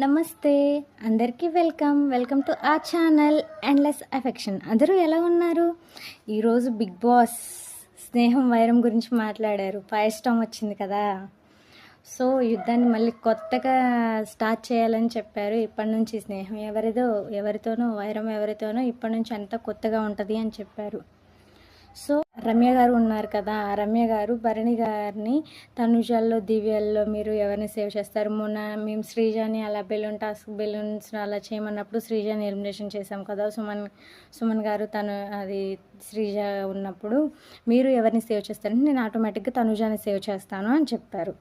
నమస్తే అందరికీ welcome to ఆ ఛానల్ ఎండ్లెస్ అఫెక్షన్. అందరూ ఎలా ఉన్నారు? ఈరోజు బిగ్ బాస్ స్నేహం వైరం గురించి మాట్లాడారు. ఫైర్ స్టామ్ వచ్చింది కదా, సో యుద్ధాన్ని మళ్ళీ కొత్తగా స్టార్ట్ చేయాలని చెప్పారు. ఇప్పటి నుంచి స్నేహం ఎవరితోనో వైరం ఎవరితోనో ఇప్పటి నుంచి అంతా కొత్తగా ఉంటుంది అని చెప్పారు. సో రమ్య గారు ఉన్నారు కదా, ఆ రమ్య గారు భరణి గారిని తనుజాల్లో దివ్యాల్లో మీరు ఎవరిని సేవ్ చేస్తారు? మొన్న మేము శ్రీజాని అలా బెలూన్స్ అలా చేయమన్నప్పుడు శ్రీజాని ఎలిమినేషన్ చేసాం కదా, సుమన్ గారు అది శ్రీజ ఉన్నప్పుడు మీరు ఎవరిని సేవ్ చేస్తారంటే నేను ఆటోమేటిక్గా తనుజాని సేవ్ చేస్తాను అని చెప్పారు.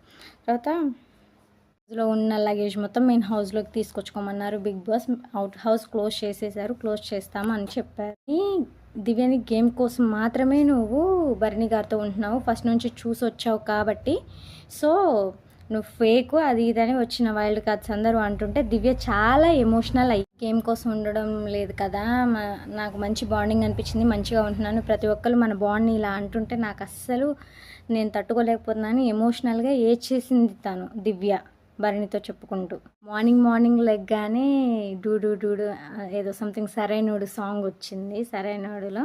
తర్వాత హౌస్లో ఉన్న లగేజ్ మొత్తం మెయిన్ హౌస్లోకి తీసుకొచ్చుకోమన్నారు. బిగ్ బాస్ హౌస్ క్లోజ్ చేసేసారు, క్లోజ్ చేస్తాము అని చెప్పారు. ఈ దివ్యాని గేమ్ కోసం మాత్రమే నువ్వు భరణి గారితో ఉంటున్నావు, ఫస్ట్ నుంచి చూసి వచ్చావు కాబట్టి, సో నువ్వు ఫేక్ అది ఇదని వచ్చిన వైల్డ్ కార్డ్స్ అందరూ అంటుంటే దివ్య చాలా ఎమోషనల్ అయ్యి గేమ్ కోసం ఉండడం లేదు కదా, నాకు మంచి బాండింగ్ అనిపించింది, మంచిగా ఉంటున్నాను, ప్రతి ఒక్కరు మన బాండ్ని ఇలా అంటుంటే నాకు అస్సలు నేను తట్టుకోలేకపోతున్నాను, ఎమోషనల్గా ఏడ్చేసింది తను దివ్య భరణితో చెప్పుకుంటూ. మార్నింగ్ లెగ్గానే డూడు ఏదో సంథింగ్ సరైనోడు సాంగ్ వచ్చింది. సరైనోడులో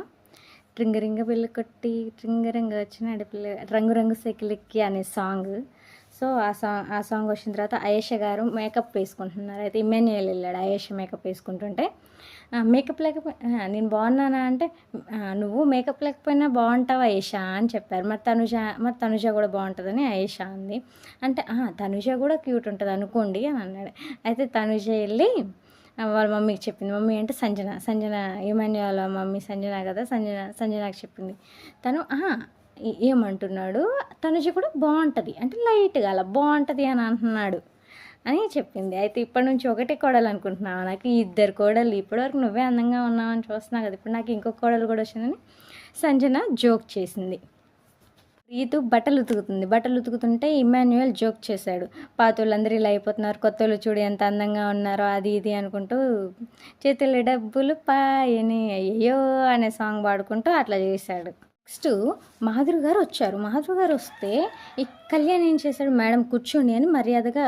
ట్రింగరింగ పిల్ల కొట్టి ట్రింగరింగ వచ్చిన పిల్ల రంగు సెకిలెక్కి అనే సాంగ్. సో ఆ సాంగ్ వచ్చిన తర్వాత అయేష గారు మేకప్ వేసుకుంటున్నారు. అయితే ఇమ్మాన్యుయల్ వెళ్ళాడు అయేష మేకప్ వేసుకుంటుంటే, మేకప్ లేకపోయి నేను బాగున్నానా అంటే నువ్వు మేకప్ లేకపోయినా బాగుంటావు అయేష అని చెప్పారు. మరి తనుజ కూడా బాగుంటుందని అయేష అంది. అంటే తనుజ కూడా క్యూట్ ఉంటుంది అనుకోండి అని అన్నాడు. అయితే తనుజ వెళ్ళి వాళ్ళ మమ్మీకి చెప్పింది. మమ్మీ అంటే సంజన ఇమాన్యుయల్ మమ్మీ సంజన కదా, సంజనకి చెప్పింది. తను ఏమంటున్నాడు, తనుజ కూడా బాగుంటుంది అంటే లైట్గా అలా బాగుంటుంది అని అంటున్నాడు అని చెప్పింది. అయితే ఇప్పటి నుంచి ఒకటే కోడలు అనుకుంటున్నావు, నాకు ఇద్దరు కోడలు, ఇప్పటివరకు నువ్వే అందంగా ఉన్నావని చూస్తున్నావు కదా, ఇప్పుడు నాకు ఇంకొక కోడలు కూడా వచ్చిందని సంజన జోక్ చేసింది. రీతు బట్టలు ఉతుకుతుంటే ఇమాన్యుయల్ జోక్ చేశాడు, పాతోళ్ళందరూ ఇలా అయిపోతున్నారు, కొత్త వాళ్ళు చూడు ఎంత అందంగా ఉన్నారో అది ఇది అనుకుంటూ చేతులు డబ్బులు పాయని అయ్యో అనే సాంగ్ పాడుకుంటూ అట్లా చేశాడు. నెక్స్ట్ మాధురి గారు వచ్చారు. మాధురి గారు వస్తే ఈ కళ్యాణ్ ఏం చేశాడు, మేడం కూర్చోండి అని మర్యాదగా,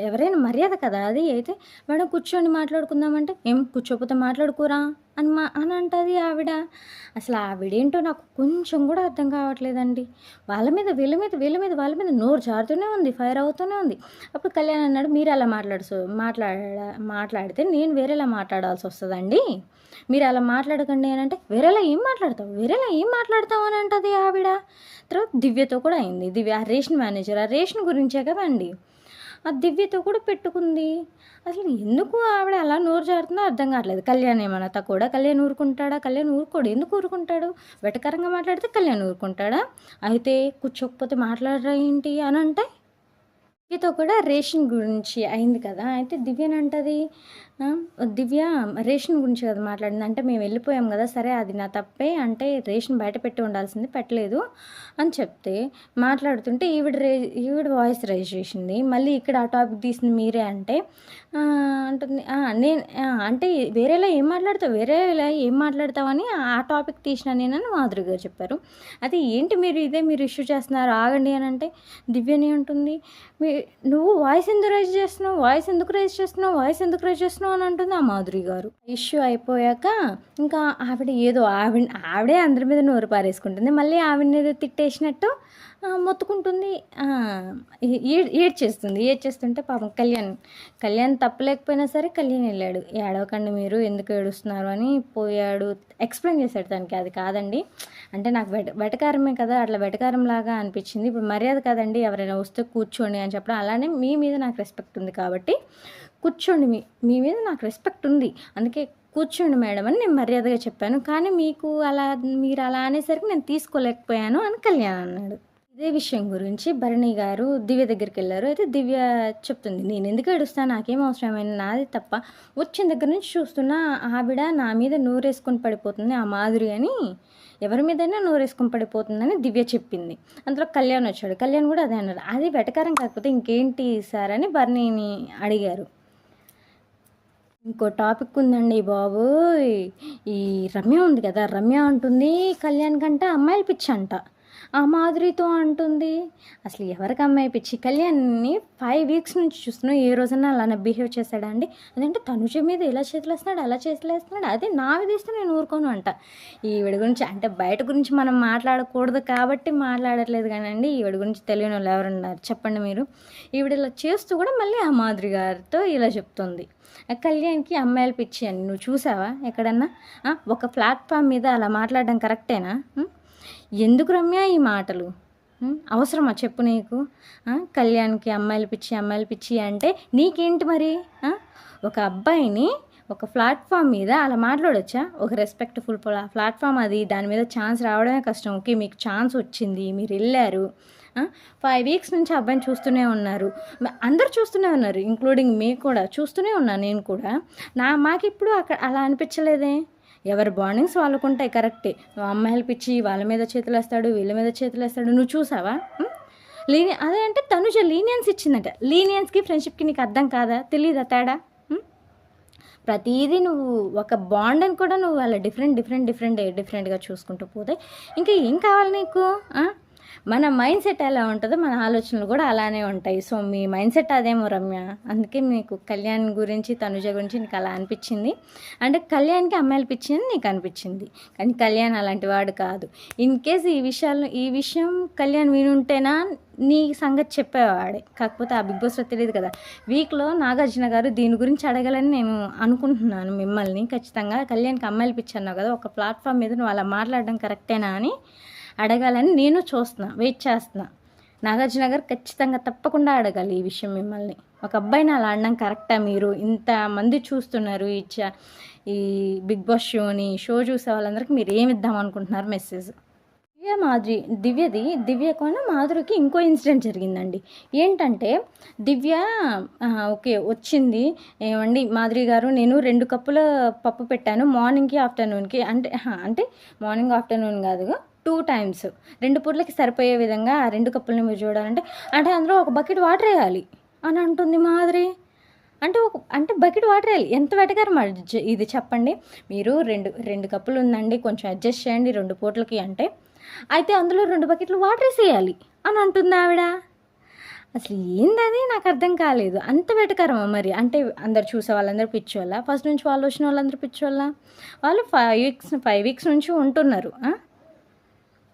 ఎవరైనా మర్యాద కదా అది, అయితే మేడం కూర్చోండి మాట్లాడుకుందామంటే ఏం కూర్చోపోతే మాట్లాడుకోరా అని అంటుంది ఆవిడ. అసలు ఆవిడేంటో నాకు కొంచెం కూడా అర్థం కావట్లేదండి. వాళ్ళ మీద నోరు జారుతూనే ఉంది, ఫైర్ అవుతూనే ఉంది. అప్పుడు కళ్యాణ్ అన్నాడు, మీరు అలా మాట్లాడితే నేను వేరేలా మాట్లాడాల్సి వస్తుందండి, మీరు అలా మాట్లాడకండి అని అంటే వేరేలా ఏం మాట్లాడతావు అని అంటుంది ఆవిడ. తర్వాత దివ్యతో కూడా అయింది. దివ్య రేషన్ మేనేజర్, ఆ రేషన్ గురించే కదండి, ఆ దివ్యతో కూడా పెట్టుకుంది. అసలు ఎందుకు ఆవిడ అలా నోరు జారుతుందో అర్థం కావట్లేదు. కళ్యాణ్ ఏమన్నా కూడా కళ్యాణ్ ఊరుకుంటాడా? కళ్యాణ్ ఊరుకోడు. ఎందుకు ఊరుకుంటాడు? వెటకరంగా మాట్లాడితే కళ్యాణ్ ఊరుకుంటాడా? అయితే కూర్చోకపోతే మాట్లాడరా ఏంటి అని అంటే దివ్యతో కూడా రేషన్ గురించి అయింది కదా. అయితే దివ్యనంటది, దివ్య రేషన్ గురించి కదా మాట్లాడింది అంటే మేము వెళ్ళిపోయాం కదా, సరే అది నా తప్పే, అంటే రేషన్ బయట పెట్టి ఉండాల్సింది పెట్టలేదు అని చెప్తే మాట్లాడుతుంటే ఈవిడ వాయిస్ రైజ్ చేసింది. మళ్ళీ ఇక్కడ ఆ టాపిక్ తీసింది మీరే అంటే అంటుంది, నేను అంటే వేరేలా ఏం మాట్లాడతావని ఆ టాపిక్ తీసిన నేనని మాధురి గారు చెప్పారు. అయితే ఏంటి మీరు ఇష్యూ చేస్తున్నారు ఆగండి అని అంటే దివ్యని ఉంటుంది, నువ్వు వాయిస్ ఎందుకు రైజ్ చేస్తున్నావు అని అంటుంది ఆ మాధురి గారు. ఇష్యూ అయిపోయాక ఇంకా ఆవిడే అందరి మీద నోరు పారేసుకుంటుంది, మళ్ళీ ఆవిడని ఏదో తిట్టేసినట్టు మొత్తుకుంటుంది, ఏడ్చేస్తుంటే పాపం కళ్యాణ్ తప్పలేకపోయినా సరే కళ్యాణ్ వెళ్ళాడు, ఏడవకండి మీరు ఎందుకు ఏడుస్తున్నారు అని పోయాడు, ఎక్స్ప్లెయిన్ చేశాడు తనకి. అది కాదండి అంటే నాకు వెటకారమే కదా, అట్లా వెటకారం లాగా అనిపించింది, ఇప్పుడు మర్యాద కదండి ఎవరైనా వస్తే కూర్చోండి అని చెప్పడం, అలానే మీ మీద నాకు రెస్పెక్ట్ ఉంది కాబట్టి కూర్చోండి, మీ మీద నాకు రెస్పెక్ట్ ఉంది అందుకే కూర్చోండి మేడం అని నేను మర్యాదగా చెప్పాను, కానీ మీరు అలా అనేసరికి నేను తీసుకోలేకపోయాను అని కళ్యాణ్ అన్నాడు. ఇదే విషయం గురించి భరణి గారు దివ్య దగ్గరికి వెళ్ళారు. అయితే దివ్య చెప్తుంది, నేను ఎందుకు ఏడుస్తాను, నాకేం అవసరమైన, నాది తప్ప, వచ్చిన దగ్గర నుంచి చూస్తున్నా ఆవిడ నా మీద నోరేసుకొని పడిపోతుంది, ఆ మాధురి అని ఎవరి మీదైనా నోరేసుకొని పడిపోతుందని దివ్య చెప్పింది. అందులో కళ్యాణ్ వచ్చాడు. కళ్యాణ్ కూడా అదే అన్నారు, అది వెటకారం కాకపోతే ఇంకేంటి సార్ అని భరణిని అడిగారు. ఇంకో టాపిక్ ఉందండి బాబు, ఈ రమ్య ఉంది కదా, రమ్య అంటుంది కళ్యాణ్ కంటే అమ్మాయిలు పిచ్చి అంట. ఆ మాధురితో అంటుంది. అసలు ఎవరికి అమ్మాయి పిచ్చి? కళ్యాణ్‌ని 5 వీక్స్ నుంచి చూస్తున్నావు. ఏ రోజన్నా అలానే బిహేవ్ చేశాడా అండి? అదంటే తనుజ మీద ఇలా చేతులేస్తున్నాడు, అలా చేతులేస్తున్నాడు. అదే నా మీద ఇస్తే నేను ఊరుకోను అంట. ఈవిడ గురించి అంటే బయట గురించి మనం మాట్లాడకూడదు కాబట్టి మాట్లాడట్లేదు కానండి. ఈవిడ గురించి తెలియనోళ్ళు ఎవరున్నారు చెప్పండి మీరు? ఈవిడ ఇలా చేస్తూ కూడా మళ్ళీ ఆ మాధురి గారితో ఇలా చెప్తుంది. కళ్యాణ్‌కి అమ్మాయిలు పిచ్చి అని నువ్వు చూసావా ఎక్కడన్నా? ఒక ప్లాట్‌ఫామ్ మీద అలా మాట్లాడడం కరెక్టేనా? ఎందుకు రమ్య ఈ మాటలు? అవసరమా చెప్పు నీకు? కళ్యాణ్‌కి అమ్మాయిలు పిచ్చి అంటే నీకేంటి మరి? ఒక అబ్బాయిని ఒక ప్లాట్‌ఫామ్ మీద అలా మాట్లాడొచ్చా? ఒక రెస్పెక్ట్‌ఫుల్ ప్లాట్‌ఫామ్ అది. దాని మీద ఛాన్స్ రావడమే కష్టం. ఓకే, మీకు ఛాన్స్ వచ్చింది, మీరెళ్లారు. 5 వీక్స్ నుంచి ఆ అబ్బాయిని చూస్తూనే ఉన్నారు. అందరూ చూస్తూనే ఉన్నారు, ఇంక్లూడింగ్ మీ కూడా. చూస్తూనే ఉన్నాను నేను కూడా. మాకెప్పుడు అక్కడ అలా అనిపించలేదే. ఎవరి బాండింగ్స్ వాళ్ళకుంటాయి, కరెక్టే. అమ్మాయిలు పిచ్చి వాళ్ళ మీద చేతులేస్తాడు, వీళ్ళ మీద చేతులేస్తాడు. నువ్వు చూసావా? అదే అంటే తనుజ లీనియన్స్ ఇచ్చిందట. లీనియన్స్కి ఫ్రెండ్షిప్కి నీకు అర్థం కాదా? తెలీదా తేడా? ప్రతిదీ నువ్వు ఒక బాండ్ని కూడా నువ్వు అలా డిఫరెంట్గా చూసుకుంటూ పోతే ఇంకా ఏం కావాలి నీకు? మన మైండ్ సెట్ ఎలా ఉంటుందో మన ఆలోచనలు కూడా అలానే ఉంటాయి. సో మీ మైండ్ సెట్ అదేమో రమ్య. అందుకే నీకు కళ్యాణ్ గురించి తనుజ గురించి నీకు అలా అనిపించింది. అంటే కళ్యాణ్కి అమ్మాయిలు పిచ్చింది నీకు అనిపించింది, కానీ కళ్యాణ్ అలాంటి వాడు కాదు. ఇన్ కేస్ ఈ విషయం కళ్యాణ్ వినుంటేనా నీ సంగతి చెప్పేవాడే. కాకపోతే ఆ బిగ్ బాస్లో తెలియదు కదా. వీక్లో నాగార్జున గారు దీని గురించి అడగాలని నేను అనుకుంటున్నాను మిమ్మల్ని. ఖచ్చితంగా కళ్యాణ్కి అమ్మాయిలు పిచ్చి అన్నావు కదా, ఒక ప్లాట్ఫామ్ మీద నువ్వు అలా మాట్లాడడం కరెక్టేనా అని అడగాలని నేను వెయిట్ చేస్తున్నా. నాగార్జున గారు ఖచ్చితంగా తప్పకుండా అడగాలి ఈ విషయం మిమ్మల్ని. ఒక అబ్బాయిని అలా అనడం కరెక్టా? మీరు ఇంతమంది చూస్తున్నారు ఈ బిగ్ బాస్ షో చూసే వాళ్ళందరికీ మీరు ఏమి ఇద్దాం అనుకుంటున్నారు మెసేజ్? దివ్యకు మాధురికి ఇంకో ఇన్సిడెంట్ జరిగిందండి. ఏంటంటే దివ్య ఓకే వచ్చింది. ఏమండి మాధురి గారు, నేను 2 కప్పుల పప్పు పెట్టాను మార్నింగ్కి ఆఫ్టర్నూన్కి. అంటే మార్నింగ్ ఆఫ్టర్నూన్ కాదు, 2 times 2 పూటలకి సరిపోయే విధంగా ఆ 2 కప్పులని మీరు చూడాలంటే అందులో ఒక బకెట్ వాటర్ వేయాలి అని అంటుంది మాధురి. అంటే బకెట్ వాటర్ వేయాలి. ఎంత వెటకారం ఇది చెప్పండి. మీరు 2 కప్పులు ఉందండి, కొంచెం అడ్జస్ట్ చేయండి 2 పూటలకి అంటే, అయితే అందులో 2 బకెట్లు వాటర్ వేసేయాలి అని అంటుంది ఆవిడ. అసలు ఏందది నాకు అర్థం కాలేదు. అంత వెటకారమా మరి? అంటే అందరు చూసే వాళ్ళందరూ పిచ్చోళ్ళ? ఫస్ట్ నుంచి వాళ్ళు వచ్చిన వాళ్ళందరూ పిచ్చోళ్ళ? వాళ్ళు 5 వీక్స్ నుంచి ఉంటున్నారు.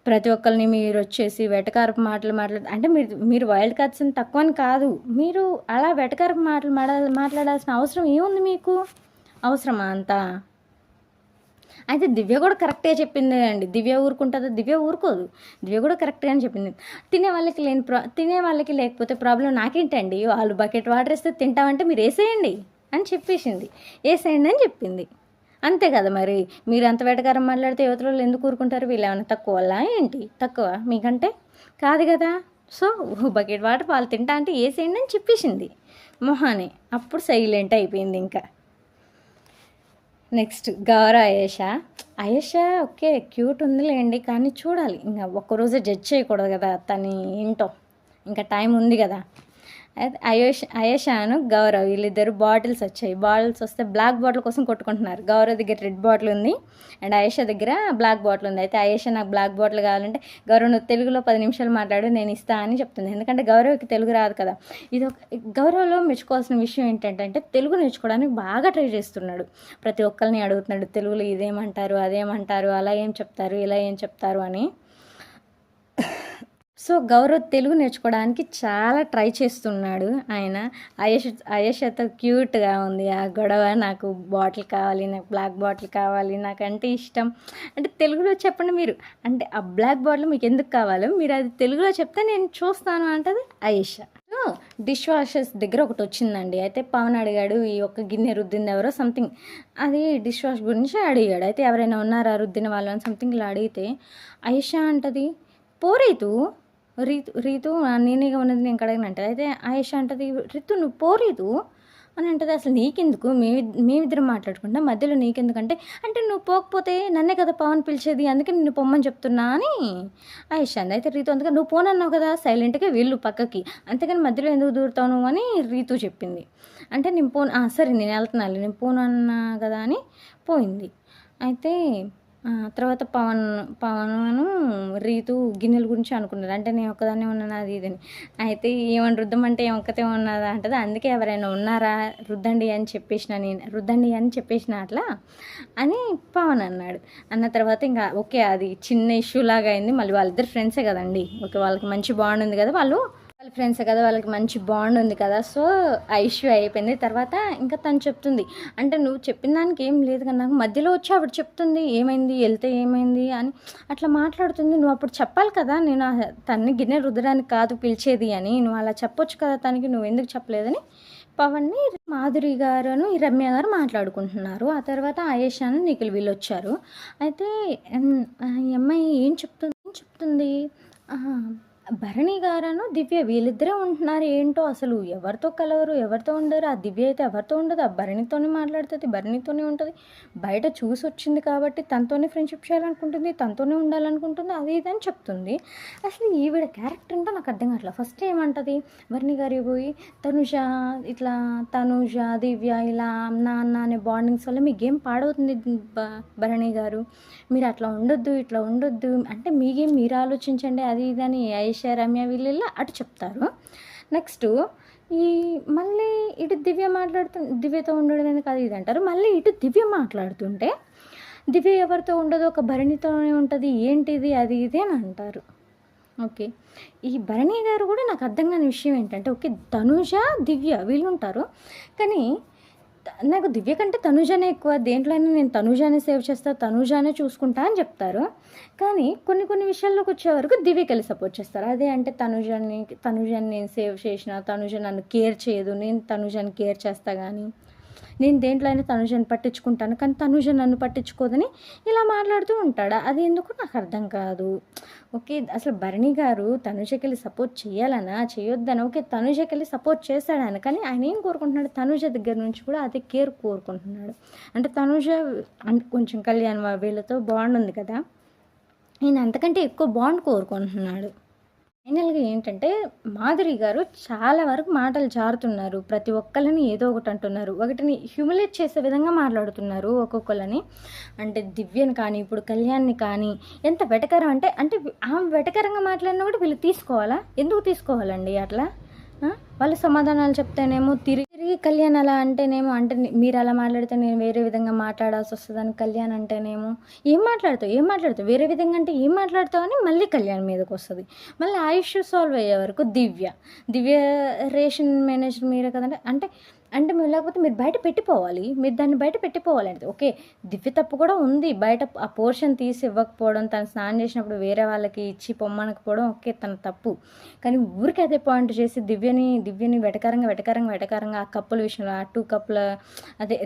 ప్రతి ఒక్కరిని మీరు వచ్చేసి వెటకారపు మాటలు అంటే మీరు వైల్డ్ కార్డ్స్ తక్కువ అని కాదు. మీరు అలా వెటకారపు మాటలు మాట్లాడాల్సిన అవసరం ఏముంది మీకు? అవసరమా అంతా? అయితే దివ్య కూడా కరెక్ట్గా చెప్పింది అండి. దివ్య ఊరుకుంటుందా? దివ్య ఊరుకోదు. దివ్య కూడా కరెక్ట్గానే చెప్పింది. తినే వాళ్ళకి లేకపోతే ప్రాబ్లం నాకేంటండి? వాళ్ళు బకెట్ వాటర్ వేస్తే తింటామంటే మీరు వేసేయండి అని చెప్పేసింది. వేసేయండి అని చెప్పింది. అంతే కదా మరి. మీరు అంత వెటకారం మాట్లాడితే యువతలు ఎందుకు ఊరుకుంటారు? వీళ్ళు ఏమైనా తక్కువ ఏంటి? తక్కువ మీకంటే కాదు కదా. సో బకెట్ వాటర్ వాళ్ళు తింటా అంటే వేసేయండి అని చెప్పేసింది మొహానే. అప్పుడు సైలెంట్ అయిపోయింది. ఇంకా next Gaurav Ayesha okay cute ఉందిలేండి, కానీ చూడాలి. ఇంకా ఒక్కరోజే జడ్జ్ చేయకూడదు కదా తను ఏంటో. ఇంకా టైం ఉంది కదా. అయితే అయేషాను గౌరవ్ వీళ్ళిద్దరు బాటిల్స్ వచ్చాయి. బాటిల్స్ వస్తే బ్లాక్ బాటిల్ కోసం కొట్టుకుంటున్నారు. గౌరవ్ దగ్గర రెడ్ బాటిల్ ఉంది అండ్ అయేష దగ్గర బ్లాక్ బాటిల్ ఉంది. అయితే అయేష నాకు బ్లాక్ బాటిల్ కావాలంటే గౌరవ్ నువ్వు తెలుగులో 10 నిమిషాలు మాట్లాడు నేను ఇస్తా అని చెప్తుంది. ఎందుకంటే గౌరవ్కి తెలుగు రాదు కదా. ఇది ఒక గౌరవ్లో మెచ్చుకోవాల్సిన విషయం ఏంటంటే తెలుగు నేర్చుకోవడానికి బాగా ట్రై చేస్తున్నాడు. ప్రతి ఒక్కరిని అడుగుతున్నాడు తెలుగులో ఇదేమంటారు, అదేమంటారు, అలా ఏం చెప్తారు, ఇలా ఏం చెప్తారు అని. సో గౌరవ్ తెలుగు నేర్చుకోవడానికి చాలా ట్రై చేస్తున్నాడు ఆయన. అయేషతో క్యూట్గా ఉంది ఆ గొడవ. నాకు బాటిల్ కావాలి, నాకు బ్లాక్ బాటిల్ కావాలి, నాకంటే ఇష్టం అంటే తెలుగులో చెప్పండి మీరు. అంటే ఆ బ్లాక్ బాటిల్ మీకు ఎందుకు కావాలో మీరు అది తెలుగులో చెప్తే నేను చూస్తాను అంటది అయేష. డిష్ వాషర్స్ దగ్గర ఒకటి వచ్చిందండి. అయితే పవన్ అడిగాడు ఈ ఒక్క గిన్నె రుద్దింది ఎవరో సంథింగ్, అది డిష్ వాష్ గురించి అడిగాడు. అయితే ఎవరైనా ఉన్నారా రుద్దిన వాళ్ళు అని సంథింగ్ ఇలా అడిగితే అయేష అంటది పోరీతు రీతు నేనేగా ఉన్నది నేను కడగనంటది. అయితే ఆయేష అంటది రితు నువ్వు పోరీతు అని అంటది. అసలు నీకెందుకు, మేమిద్దరం మాట్లాడుకుంటా మధ్యలో నీకెందుకంటే అంటే నువ్వు పోకపోతే నన్నే కదా పవన్ పిలిచేది, అందుకే నిన్ను పొమ్మని చెప్తున్నా అని ఆయేష అంది. అయితే రీతు అందుకే నువ్వు పోనన్నావు కదా సైలెంట్గా వెళ్ళు పక్కకి, అంతేగాని మధ్యలో ఎందుకు దూరుతావు నువ్వు అని రీతు చెప్పింది. అంటే నేను సరే నేను వెళ్తున్నాను నేను పోను అన్నా కదా అని పోయింది. అయితే తర్వాత పవను రీతు గిన్నెల గురించి అనుకున్నారు. అంటే నేను ఒక్కదాన్నే ఉన్నాను అది ఇదని. అయితే ఏమని రుద్దమంటే ఏం ఒక్కతే ఉన్నదా అంటది. అందుకే ఎవరైనా ఉన్నారా రుద్దండి అని చెప్పేసిన అట్లా అని పవన్ అన్నాడు. అన్న తర్వాత ఇంకా ఓకే అది చిన్న ఇష్యూ లాగా అయింది. మళ్ళీ వాళ్ళిద్దరు ఫ్రెండ్సే కదండి. ఓకే వాళ్ళకి మంచి బాండ్ ఉంది కదా, వాళ్ళ ఫ్రెండ్సే కదా, వాళ్ళకి మంచి బాండ్ ఉంది కదా. సో ఆ ఇష్యూ అయిపోయింది. తర్వాత ఇంకా తను చెప్తుంది, అంటే నువ్వు చెప్పిన దానికి ఏం లేదు కదా, నాకు మధ్యలో వచ్చి ఆవిడ చెప్తుంది ఏమైంది వెళ్తే ఏమైంది అని అట్లా మాట్లాడుతుంది. నువ్వు అప్పుడు చెప్పాలి కదా, నేను తన్ని గిన్నె రుద్దడానికి కాదు పిలిచేది అని, నువ్వు అలా చెప్పొచ్చు కదా తనకి, నువ్వు ఎందుకు చెప్పలేదని పవన్ని మాధురి గారును ఈ రమ్య గారు మాట్లాడుకుంటున్నారు. ఆ తర్వాత ఆయేషాను నిఖిల్ వీళ్ళు వచ్చారు. అయితే ఈ అమ్మాయి ఏం చెప్తుంది భరణి గారను దివ్య వీళ్ళిద్దరే ఉంటున్నారు. ఏంటో అసలు ఎవరితో కలవరు, ఎవరితో ఉండరు. ఆ దివ్య అయితే ఎవరితో ఉండదు, ఆ భరణితోనే మాట్లాడుతుంది, భరణితోనే ఉంటుంది. బయట చూసి వచ్చింది కాబట్టి తనతోనే ఫ్రెండ్షిప్ చేయాలనుకుంటుంది, తనతోనే ఉండాలనుకుంటుంది, అది ఇది అని చెప్తుంది. అసలు ఈవిడ క్యారెక్టర్ ఏంటో నాకు అర్థం కావట్లేదు. ఫస్ట్ ఏమంటుంది భరణి గారి పోయి తనుజ దివ్య ఇలా అన్న అనే బాండింగ్స్ వల్ల మీ గేమ్ పాడవుతుంది భరణి గారు, మీరు అట్లా ఉండొద్దు ఇట్లా ఉండొద్దు, అంటే మీ గేమ్ మీరు ఆలోచించండి అది ఇది అని ఆయేషా రమ్య వీళ్ళ అటు చెప్తారు. నెక్స్ట్ ఈ మళ్ళీ ఇటు దివ్యతో ఉండడం ఎందుకు అది ఇది అంటారు. మళ్ళీ ఇటు దివ్య మాట్లాడుతుంటే దివ్య ఎవరితో ఉండదు, ఒక భరణితోనే ఉంటుంది, ఏంటిది అది ఇది అని అంటారు. ఓకే ఈ భరణి గారు కూడా నాకు అర్థం కాని విషయం ఏంటంటే, ఓకే తనుజ దివ్య వీళ్ళు ఉంటారు, కానీ నాకు దివ్య కంటే తనుజానే ఎక్కువ, దేంట్లోనే నేను తనుజానే సేవ్ చేస్తా, తనుజానే చూసుకుంటా అని చెప్తారు. కానీ కొన్ని విషయాల్లోకి వచ్చే వరకు దివ్యకి సపోర్ట్ చేస్తారు. అదే అంటే తనుజాన్ని నేను సేవ్ చేసిన, తనుజ నన్ను కేర్ చేయదు, నేను తనుజాన్ని కేర్ చేస్తా, కానీ నేను దేంట్లో అయినా తనుజని పట్టించుకుంటాను, కానీ తనుజ నన్ను పట్టించుకోదని ఇలా మాట్లాడుతూ ఉంటాడు. అది ఎందుకు నాకు అర్థం కాదు. ఓకే అసలు Bharani garu తనుజకెళ్ళి support చేయాలనా చేయొద్దనా, okay తనుజకెళ్ళి support చేశాడని, కానీ ఆయన ఏం కోరుకుంటున్నాడు, తనుజ దగ్గర నుంచి కూడా అదే కేర్ కోరుకుంటున్నాడు. అంటే తనుజ అంటే కొంచెం కళ్యాణ్ వీళ్ళతో బాండ్ ఉంది కదా, ఈయన అంతకంటే ఎక్కువ బాండ్ కోరుకుంటున్నాడు. ఫైనల్గా ఏంటంటే మాధురి గారు చాలా వరకు మాటలు జారుతున్నారు, ప్రతి ఒక్కరిని ఏదో ఒకటి అంటున్నారు, ఒకటిని హ్యూమిలేట్ చేసే విధంగా మాట్లాడుతున్నారు ఒక్కొక్కరిని. అంటే దివ్యని కానీ ఇప్పుడు కళ్యాణ్ని కానీ ఎంత వెటకరం అంటే ఆమె వెటకరంగా మాట్లాడినా కూడా వీళ్ళు తీసుకోవాలా, ఎందుకు తీసుకోవాలండి అట్లా? వాళ్ళు సమాధానాలు చెప్తేనేమో తిరిగి కళ్యాణ్ అలా అంటేనేమో, అంటే మీరు అలా మాట్లాడితే నేను వేరే విధంగా మాట్లాడాల్సి వస్తుందని కళ్యాణ్ అంటేనేమో, ఏం మాట్లాడుతావు వేరే విధంగా అంటే ఏం మాట్లాడతావు అని మళ్ళీ కళ్యాణ్ మీదకి వస్తుంది. మళ్ళీ ఆ ఇష్యూ సాల్వ్ అయ్యే వరకు దివ్య రేషన్ మేనేజర్ మీరే కదంటే, అంటే మీరు లేకపోతే మీరు బయట పెట్టిపోవాలి, మీరు దాన్ని బయట పెట్టిపోవాలంటే ఓకే దివ్య తప్పు కూడా ఉంది, బయట ఆ పోర్షన్ తీసి ఇవ్వకపోవడం, తను స్నానం చేసినప్పుడు వేరే వాళ్ళకి ఇచ్చి పొమ్మనకపోవడం ఓకే తన తప్పు. కానీ ఊరికి అదే పాయింట్ చేసి దివ్యని వెటకరంగా ఆ కప్పుల విషయంలో, ఆ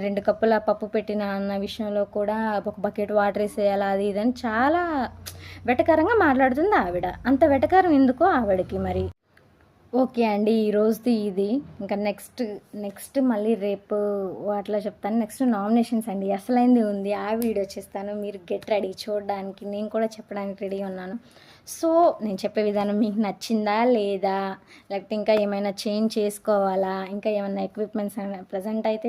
2 కప్పుల పప్పు పెట్టిన అన్న విషయంలో కూడా ఒక బకెట్ వాటర్ వేసేయాలి అది ఇదని చాలా వెటకరంగా మాట్లాడుతుంది ఆవిడ. అంత వెటకరం ఎందుకో ఆవిడకి మరి. ఓకే అండి ఈరోజుది ఇది. ఇంకా నెక్స్ట్ మళ్ళీ రేపు అట్లా చెప్తాను. నెక్స్ట్ నామినేషన్స్ అండి, అసలైంది ఉంది, ఆ వీడియో చేస్తాను. మీరు గెట్ రెడీ చూడడానికి, నేను కూడా చెప్పడానికి రెడీ ఉన్నాను. సో నేను చెప్పే విధానం మీకు నచ్చిందా లేదా, లేకపోతే ఇంకా ఏమైనా చేంజ్ చేసుకోవాలా, ఇంకా ఏమైనా ఎక్విప్మెంట్స్ ప్రజెంట్ అయితే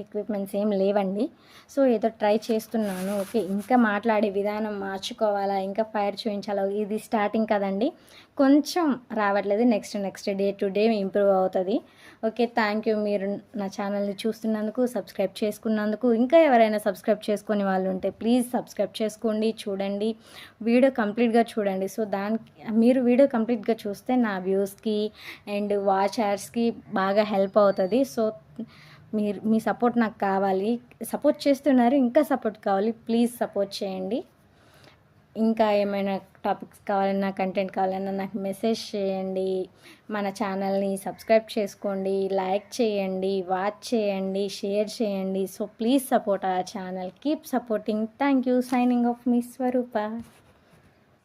ఎక్విప్మెంట్స్ ఏం లేవండి. సో ఏదో ట్రై చేస్తున్నాను. ఓకే ఇంకా మాట్లాడే విధానం మార్చుకోవాలా, ఇంకా ఫైర్ చూపించాలా, ఇది స్టార్టింగ్ కదండి, కొంచెం రావట్లేదు. Next day to day improve అవుతుంది. ఓకే థ్యాంక్ యూ మీరు నా ఛానల్ని చూస్తున్నందుకు, సబ్స్క్రైబ్ చేసుకున్నందుకు. ఇంకా ఎవరైనా సబ్స్క్రైబ్ చేసుకునే వాళ్ళు ఉంటే ప్లీజ్ సబ్స్క్రైబ్ చేసుకోండి, చూడండి, వీడియో కంప్లీట్గా చూడండి. సో మీరు వీడియో కంప్లీట్గా చూస్తే నా వ్యూస్కి అండ్ వాచ్ అవర్స్కి బాగా హెల్ప్ అవుతుంది. సో మీ సపోర్ట్ నాకు కావాలి, సపోర్ట్ చేస్తున్నారు, ఇంకా సపోర్ట్ కావాలి, ప్లీజ్ సపోర్ట్ చేయండి. ఇంకా ఏమైనా టాపిక్స్ కావాలన్నా, కంటెంట్ కావాలన్నా నాకు మెసేజ్ చేయండి. మన ఛానల్ని సబ్స్క్రైబ్ చేసుకోండి, లైక్ చేయండి, వాచ్ చేయండి, షేర్ చేయండి. So please support our channel, keep supporting. Thank you. Signing off మీ స్వరూప.